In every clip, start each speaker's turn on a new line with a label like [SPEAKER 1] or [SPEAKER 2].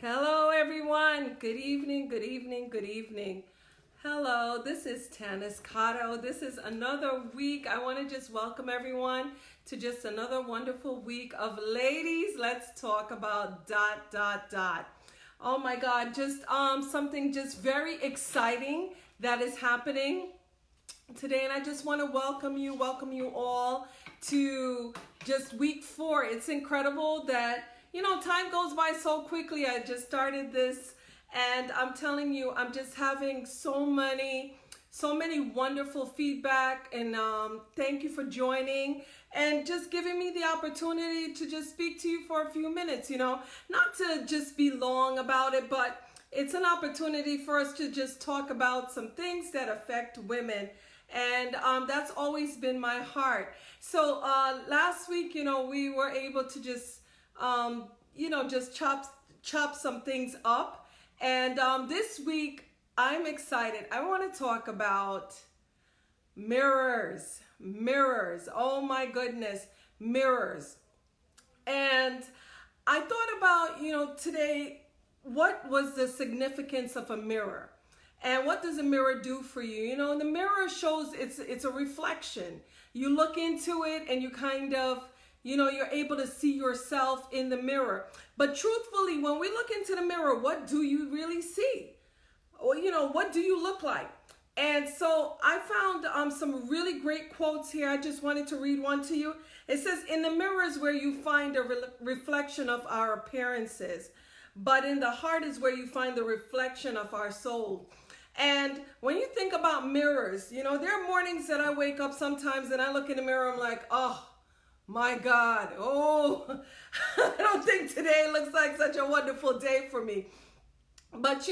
[SPEAKER 1] Hello, everyone. Good evening, good evening, good evening. Hello, this is Tanis Cotto. This is another week. I want to just welcome everyone to just another wonderful week of Ladies Let's Talk About ... Oh my God, just something just very exciting that is happening today, and I just want to welcome you all to just week 4. It's incredible that time goes by so quickly. I just started this, and I'm telling you, I'm just having so many wonderful feedback, and thank you for joining and just giving me the opportunity to just speak to you for a few minutes, not to just be long about it, but it's an opportunity for us to just talk about some things that affect women. And that's always been my heart. So last week, we were able to just, just chop some things up. And this week, I'm excited. I want to talk about mirrors. Mirrors. Oh my goodness. Mirrors. And I thought about, today, what was the significance of a mirror? And what does a mirror do for you? The mirror shows it's a reflection. You look into it and you kind of, you're able to see yourself in the mirror. But truthfully, when we look into the mirror, what do you really see? Or, what do you look like? And so I found some really great quotes here. I just wanted to read one to you. It says, "In the mirror is where you find a reflection of our appearances, but in the heart is where you find the reflection of our soul." And when you think about mirrors, there are mornings that I wake up sometimes and I look in the mirror, I'm like, oh my God, I don't think today looks like such a wonderful day for me. But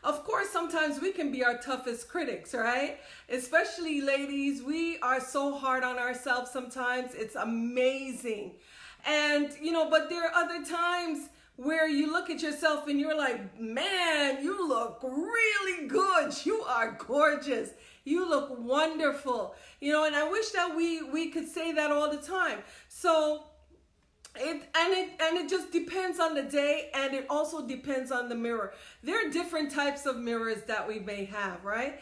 [SPEAKER 1] of course, sometimes we can be our toughest critics, right? Especially ladies, we are so hard on ourselves sometimes. It's amazing. And, but there are other times where you look at yourself and you're like, man, you look really good. You are gorgeous. You look wonderful. And I wish that we could say that all the time. So it just depends on the day, and it also depends on the mirror. There are different types of mirrors that we may have, right?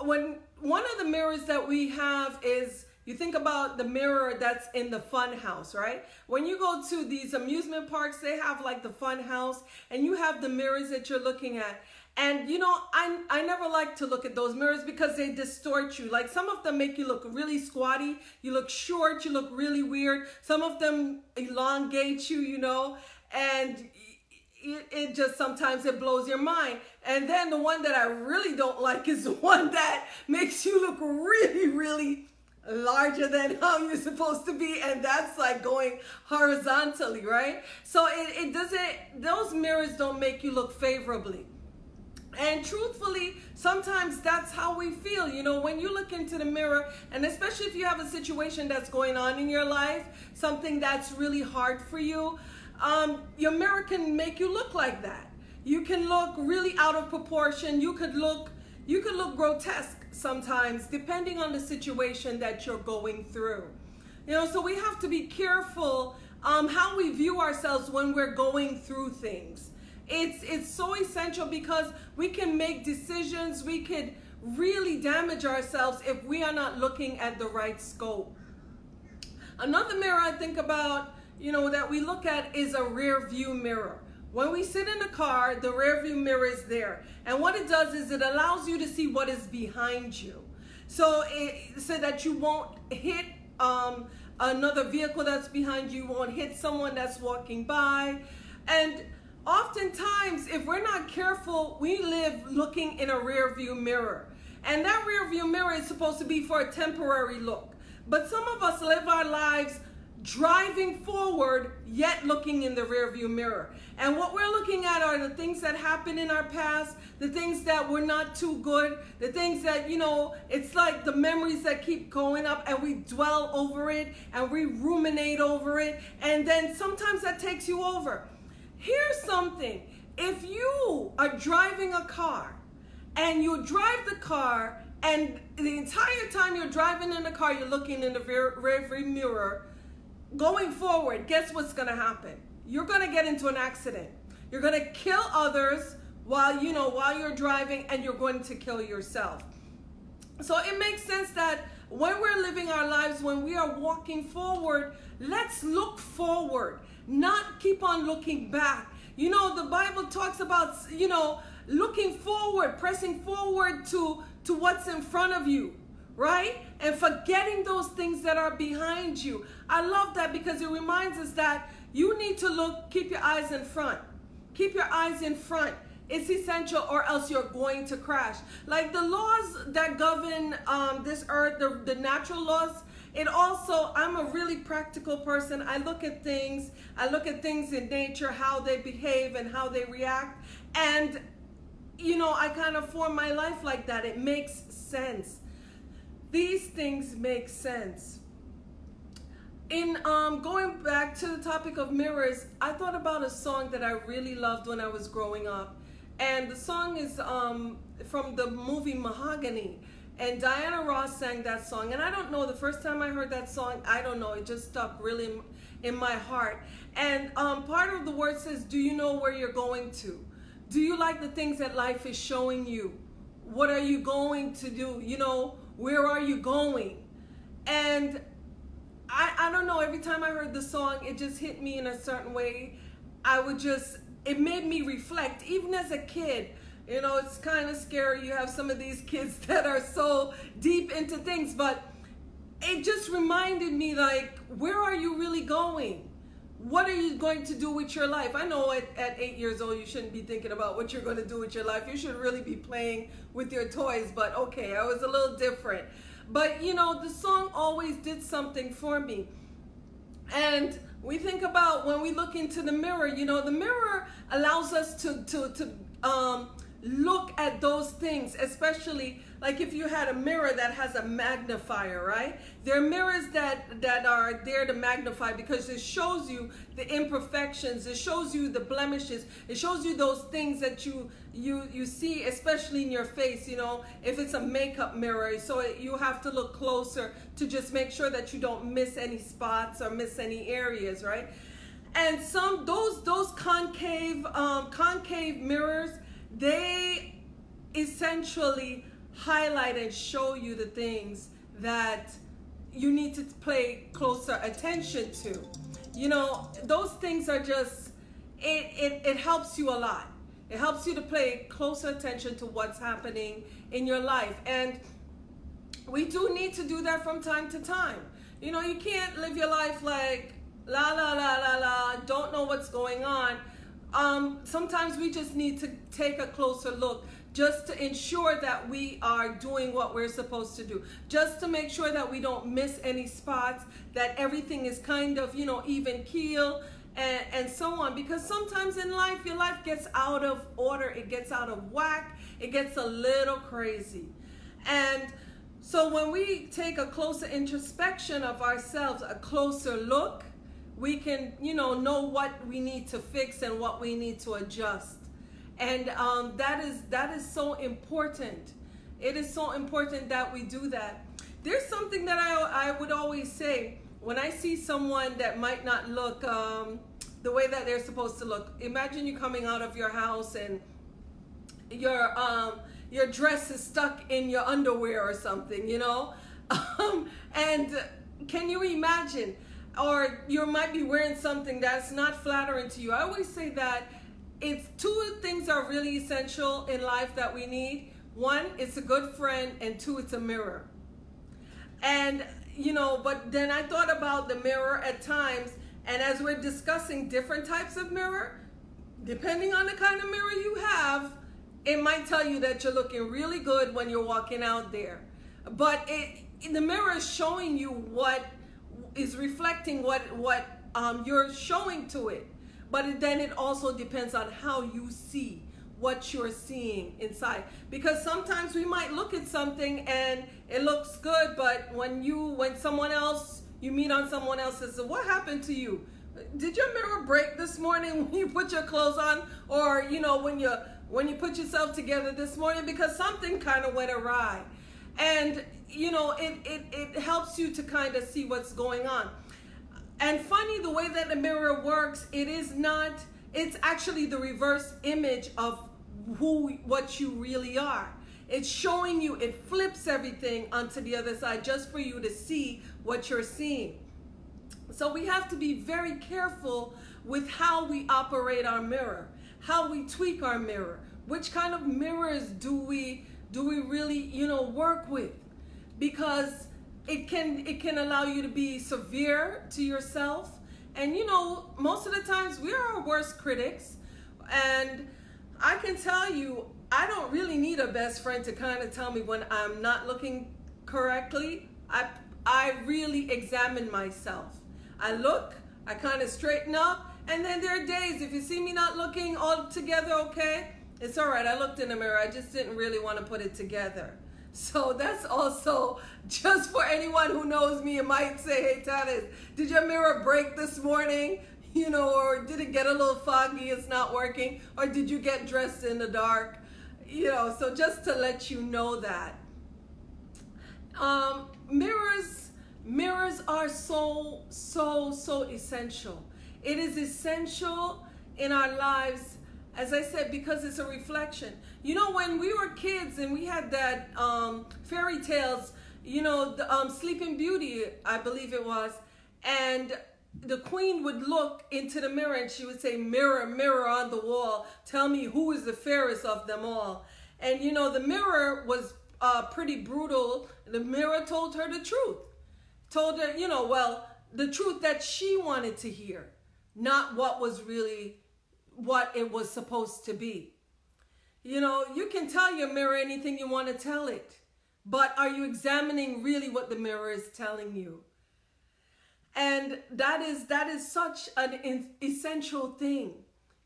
[SPEAKER 1] When one of the mirrors that we have is, you think about the mirror that's in the fun house, right? When you go to these amusement parks, they have like the fun house, and you have the mirrors that you're looking at. And I never like to look at those mirrors because they distort you. Like, some of them make you look really squatty, you look short, you look really weird. Some of them elongate you, and it just sometimes it blows your mind. And then the one that I really don't like is the one that makes you look really, really larger than how you're supposed to be, and that's like going horizontally, right? So it doesn't, those mirrors don't make you look favorably. And truthfully, sometimes that's how we feel, when you look into the mirror, and especially if you have a situation that's going on in your life, something that's really hard for you, your mirror can make you look like that. You can look really out of proportion. You could look grotesque sometimes, depending on the situation that you're going through. So we have to be careful how we view ourselves when we're going through things. It's so essential, because we can make decisions. We could really damage ourselves if we are not looking at the right scope. Another mirror I think about, that we look at is a rear view mirror. When we sit in the car, the rear view mirror is there. And what it does is it allows you to see what is behind you. So that you won't hit another vehicle that's behind you, won't hit someone that's walking by. And oftentimes, if we're not careful, we live looking in a rear view mirror. And that rear view mirror is supposed to be for a temporary look. But some of us live our lives driving forward, yet looking in the rearview mirror. And what we're looking at are the things that happened in our past, the things that were not too good, the things that, it's like the memories that keep going up, and we dwell over it and we ruminate over it. And then sometimes that takes you over. Here's something. If you are driving a car and you drive the car, and the entire time you're driving in the car, you're looking in the rearview mirror, going forward, guess what's going to happen? You're going to get into an accident. You're going to kill others while you're driving, and you're going to kill yourself. So it makes sense that when we're living our lives, when we are walking forward, let's look forward, not keep on looking back. The Bible talks about, looking forward, pressing forward to what's in front of you, right? And forgetting those things that are behind you. I love that because it reminds us that you need to keep your eyes in front. Keep your eyes in front. It's essential, or else you're going to crash. Like the laws that govern this earth, the natural laws, I'm a really practical person. I look at things in nature, how they behave and how they react. And, I kind of form my life like that. It makes sense. These things make sense. In going back to the topic of mirrors, I thought about a song that I really loved when I was growing up. And the song is from the movie Mahogany. And Diana Ross sang that song. And I don't know, the first time I heard that song, I don't know, it just stuck really in my heart. And part of the word says, do you know where you're going to? Do you like the things that life is showing you? What are you going to do? Where are you going? And I don't know, every time I heard the song, it just hit me in a certain way. It made me reflect, even as a kid. It's kind of scary. You have some of these kids that are so deep into things, but it just reminded me, like, where are you really going? What are you going to do with your life? I know at 8 years old, you shouldn't be thinking about what you're going to do with your life. You should really be playing with your toys, but okay, I was a little different. But, the song always did something for me. And we think about when we look into the mirror, the mirror allows us to look at those things, especially like if you had a mirror that has a magnifier, right? There are mirrors that are there to magnify because it shows you the imperfections, it shows you the blemishes, it shows you those things that you see, especially in your face, if it's a makeup mirror. So you have to look closer to just make sure that you don't miss any spots or miss any areas, right? And those concave mirrors, they essentially highlight and show you the things that you need to pay closer attention to. Those things are just, it helps you a lot. It helps you to pay closer attention to what's happening in your life. And we do need to do that from time to time. You can't live your life like la la la la la, don't know what's going on. Sometimes we just need to take a closer look just to ensure that we are doing what we're supposed to do, just to make sure that we don't miss any spots, that everything is kind of, even keel and so on. Because sometimes in life, your life gets out of order, it gets out of whack, it gets a little crazy. And so when we take a closer introspection of ourselves, a closer look, we can, know what we need to fix and what we need to adjust. And that is so important. It is so important that we do that. There's something that I would always say when I see someone that might not look the way that they're supposed to look. Imagine you coming out of your house and your dress is stuck in your underwear or something, and can you imagine? Or you might be wearing something that's not flattering to you. I always say that it's two things are really essential in life that we need. One, it's a good friend, and two, it's a mirror. And, but then I thought about the mirror at times, and as we're discussing different types of mirror, depending on the kind of mirror you have, it might tell you that you're looking really good when you're walking out there. But the mirror is showing you what is reflecting what you're showing to it. But then it also depends on how you see what you're seeing inside. Because sometimes we might look at something and it looks good, but when someone else, you meet on someone else and says, what happened to you? Did your mirror break this morning when you put your clothes on? Or, when you put yourself together this morning, because something kind of went awry. And, it helps you to kind of see what's going on. And funny, the way that the mirror works, it is not It's actually the reverse image of what you really are. It's showing you, it flips everything onto the other side just for you to see what you're seeing. So we have to be very careful with how we operate our mirror, how we tweak our mirror. Which kind of mirrors do we really, work with? Because it can allow you to be severe to yourself. And most of the times we are our worst critics. And I can tell you, I don't really need a best friend to kind of tell me when I'm not looking correctly. I really examine myself. I look, I kind of straighten up, and then there are days, if you see me not looking all together okay, it's all right. I looked in the mirror. I just didn't really want to put it together. So that's also just for anyone who knows me and might say, hey, Tanis, did your mirror break this morning? Or did it get a little foggy? It's not working. Or did you get dressed in the dark? So just to let you know that. Mirrors are so essential. It is essential in our lives, as I said, because it's a reflection. When we were kids and we had that fairy tales, the Sleeping Beauty, I believe it was, and the queen would look into the mirror and she would say, mirror, mirror on the wall, tell me who is the fairest of them all. And the mirror was pretty brutal. The mirror told her the truth. Told her, the truth that she wanted to hear, not what was really what it was supposed to be. You can tell your mirror anything you want to tell it, but are you examining really what the mirror is telling you? And that is such an essential thing.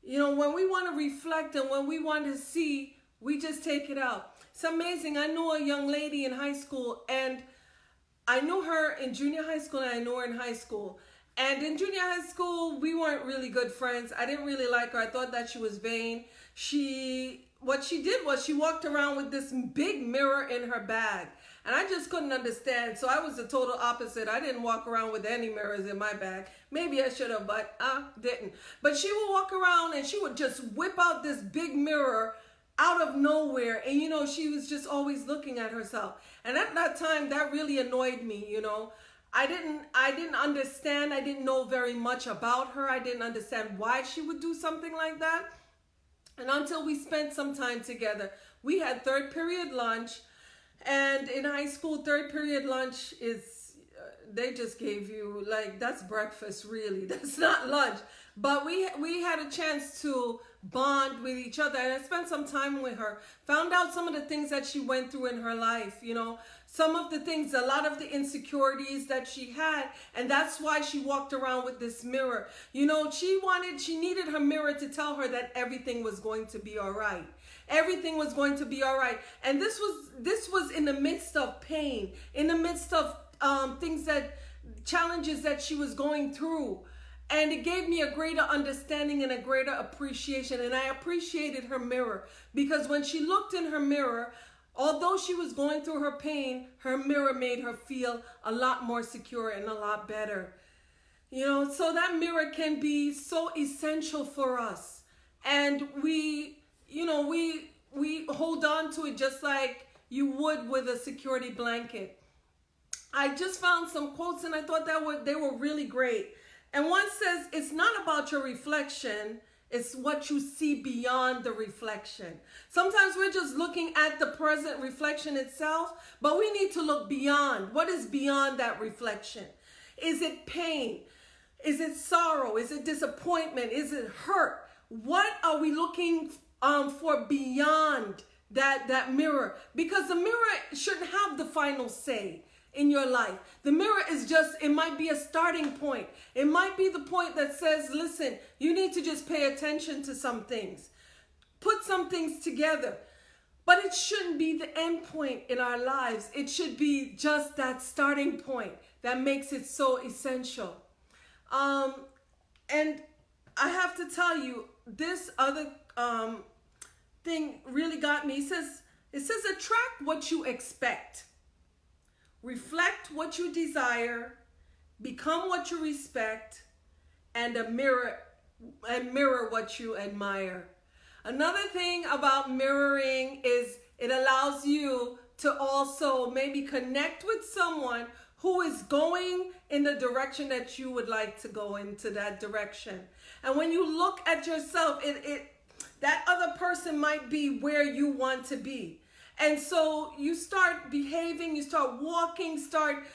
[SPEAKER 1] When we want to reflect and when we want to see, we just take it out. It's amazing. I know a young lady in high school, and I knew her in junior high school and I knew her in high school. And in junior high school, we weren't really good friends. I didn't really like her. I thought that she was vain. What she did was she walked around with this big mirror in her bag. And I just couldn't understand. So I was the total opposite. I didn't walk around with any mirrors in my bag. Maybe I should have, but I didn't. But she would walk around and she would just whip out this big mirror out of nowhere. And, she was just always looking at herself. And at that time, that really annoyed me, I didn't understand. I didn't know very much about her. I didn't understand why she would do something like that. And until we spent some time together, we had third period lunch. And in high school, third period lunch is, they just gave you, that's breakfast, really. That's not lunch. But we had a chance to bond with each other. And I spent some time with her. Found out some of the things that she went through in her life, Some of the things, a lot of the insecurities that she had. And that's why she walked around with this mirror. She needed her mirror to tell her that everything was going to be all right. Everything was going to be all right. And this was in the midst of pain, in the midst of challenges that she was going through. And it gave me a greater understanding and a greater appreciation. And I appreciated her mirror because when she looked in her mirror, although she was going through her pain, her mirror made her feel a lot more secure and a lot better. So that mirror can be so essential for us. And we hold on to it just like you would with a security blanket. I just found some quotes and I thought they were really great. And one says, it's not about your reflection, it's what you see beyond the reflection. Sometimes we're just looking at the present reflection itself, but we need to look beyond. What is beyond that reflection? Is it pain? Is it sorrow? Is it disappointment? Is it hurt? What are we looking for beyond that mirror? Because the mirror shouldn't have the final say in your life. The mirror is it might be a starting point. It might be the point that says, listen, you need to just pay attention to some things. Put some things together. But it shouldn't be the end point in our lives. It should be just that starting point that makes it so essential. And I have to tell you, this other thing really got me. It says attract what you expect. Reflect what you desire, become what you respect, and a mirror and mirror what you admire. Another thing about mirroring is it allows you to also maybe connect with someone who is going in the direction that you would like to go into that direction. And when you look at yourself, that other person might be where you want to be. And so you start behaving, you start walking, start,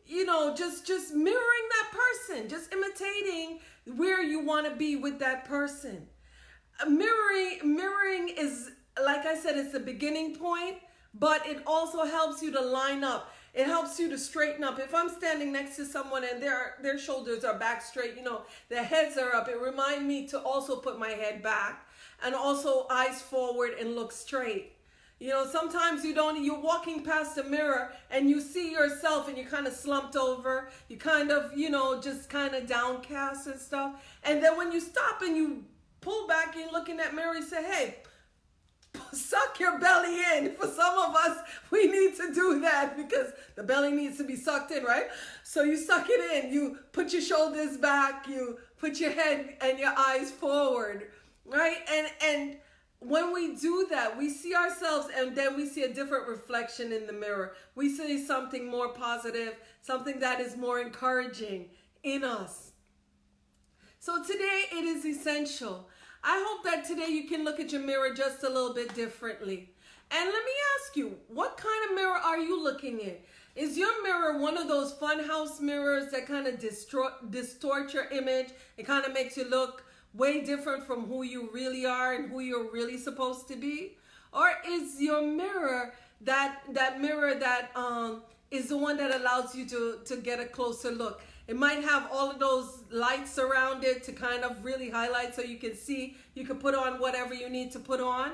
[SPEAKER 1] just mirroring that person, just imitating where you want to be with that person. Mirroring is, like I said, it's the beginning point, but it also helps you to line up. It helps you to straighten up. If I'm standing next to someone and their shoulders are back straight, their heads are up, it reminds me to also put my head back and also eyes forward and look straight. Sometimes you're walking past a mirror and you see yourself and you're kind of slumped over. You kind of, just kind of downcast and stuff. And then when you stop and you pull back and look in that mirror, you say, hey, suck your belly in. For some of us, we need to do that because the belly needs to be sucked in, right? So you suck it in. You put your shoulders back. You put your head and your eyes forward, right? And when we do that, we see ourselves and then we see a different reflection in the mirror. We see something more positive, something that is more encouraging in us. So today it is essential. I hope that today you can look at your mirror just a little bit differently. And let me ask you, what kind of mirror are you looking in? Is your mirror one of those funhouse mirrors that kind of distort your image? It kind of makes you look way different from who you really are and who you're really supposed to be? Or is your mirror that mirror that is the one that allows you to get a closer look? It might have all of those lights around it to kind of really highlight so you can see, you can put on whatever you need to put on.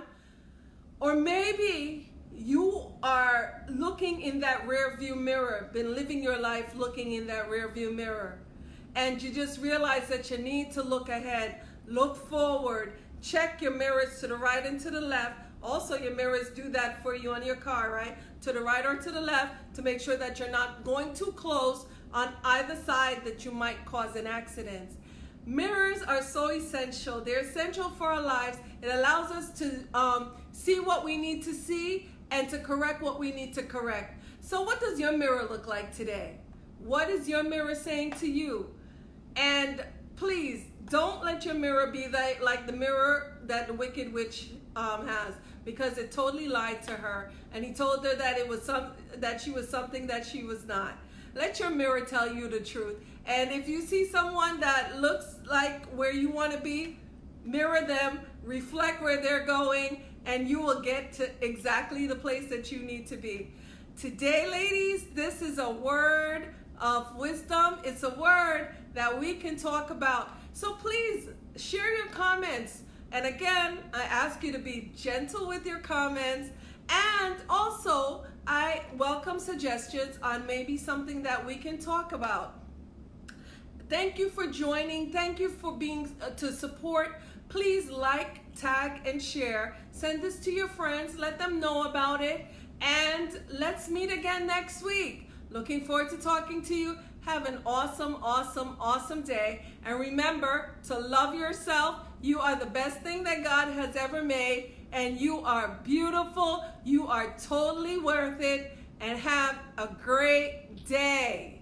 [SPEAKER 1] Or maybe you are looking in that rear view mirror, been living your life looking in that rear view mirror. And you just realize that you need to look ahead, look forward, check your mirrors to the right and to the left. Also, your mirrors do that for you on your car, right? To the right or to the left to make sure that you're not going too close on either side that you might cause an accident. Mirrors are so essential. They're essential for our lives. It allows us to see what we need to see and to correct what we need to correct. So what does your mirror look like today? What is your mirror saying to you? And please don't let your mirror be like the mirror that the wicked witch has, because it totally lied to her and he told her that that she was something that she was not. Let your mirror tell you the truth. And if you see someone that looks like where you want to be, mirror them, reflect where they're going, and you will get to exactly the place that you need to be. Today, ladies, this is a word of wisdom. It's a word that we can talk about. So please share your comments. And again, I ask you to be gentle with your comments. And also, I welcome suggestions on maybe something that we can talk about. Thank you for joining. Thank you for being to support. Please like, tag, and share. Send this to your friends. Let them know about it. And let's meet again next week. Looking forward to talking to you. Have an awesome, awesome, awesome day. And remember to love yourself. You are the best thing that God has ever made. And you are beautiful. You are totally worth it. And have a great day.